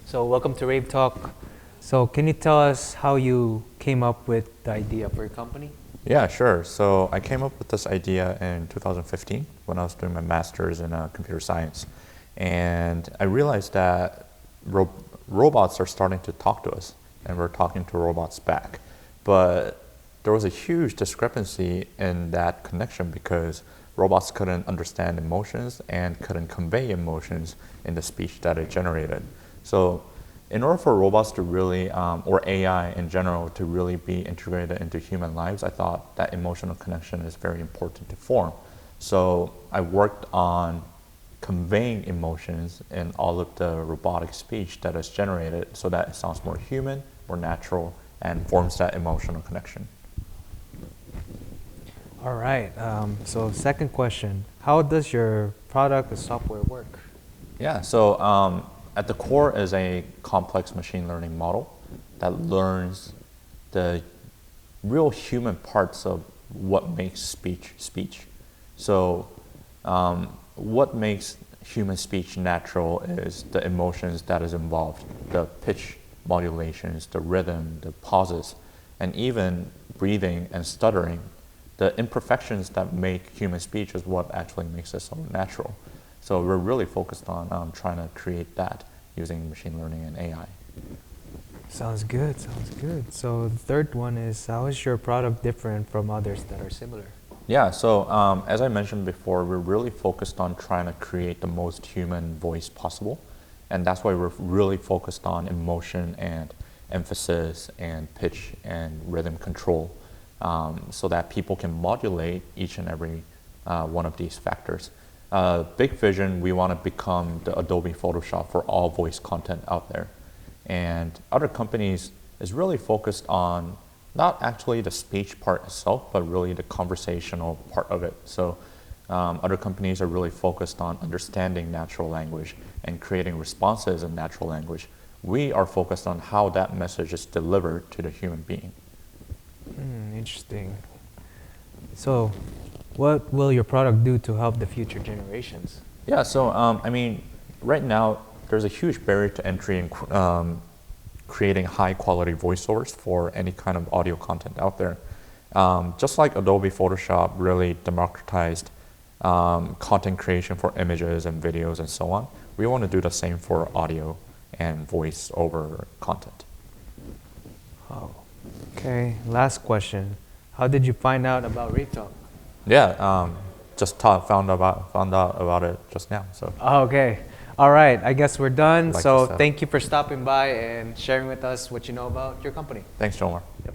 So welcome to RAVV Talk. So can you tell us how you came up with the idea for your company? Yeah, sure. So I came up with this idea in 2015 when I was doing my master's in computer science. And I realized that robots are starting to talk to us, and we're talking to robots back. But there was a huge discrepancy in that connection because robots couldn't understand emotions and couldn't convey emotions in the speech that it generated. So in order for robots to really, or AI in general, to really be integrated into human lives, I thought that emotional connection is very important to form. So I worked on conveying emotions in all of the robotic speech that is generated so that it sounds more human, more natural, and forms that emotional connection. All right. So second question, how does your product or software work? Yeah, so at the core is a complex machine learning model that learns the real human parts of what makes speech. So what makes human speech natural is the emotions that is involved, the pitch modulations, the rhythm, the pauses, and even breathing and stuttering. The imperfections that make human speech is what actually makes it so natural. So we're really focused on trying to create that using machine learning and AI. Sounds good, sounds good. So the third one is, how is your product different from others that are similar? Yeah, so as I mentioned before, we're really focused on trying to create the most human voice possible. And that's why we're really focused on emotion and emphasis and pitch and rhythm control so that people can modulate each and every one of these factors. Big vision, we want to become the Adobe Photoshop for all voice content out there. And other companies is really focused on not actually the speech part itself, but really the conversational part of it. So other companies are really focused on understanding natural language and creating responses in natural language. We are focused on how that message is delivered to the human being. Interesting. So what will your product do to help the future generations? Yeah, so I mean, right now, there's a huge barrier to entry in creating high quality voiceovers for any kind of audio content out there. Just like Adobe Photoshop really democratized content creation for images and videos and so on, we want to do the same for audio and voice over content. Oh, okay. Last question. How did you find out about RAVV Talk? Yeah, just found out about it just now. So. Okay. All right. I guess we're done. Like So thank you for stopping by and sharing with us what you know about your company. Thanks, Jomar. Yep.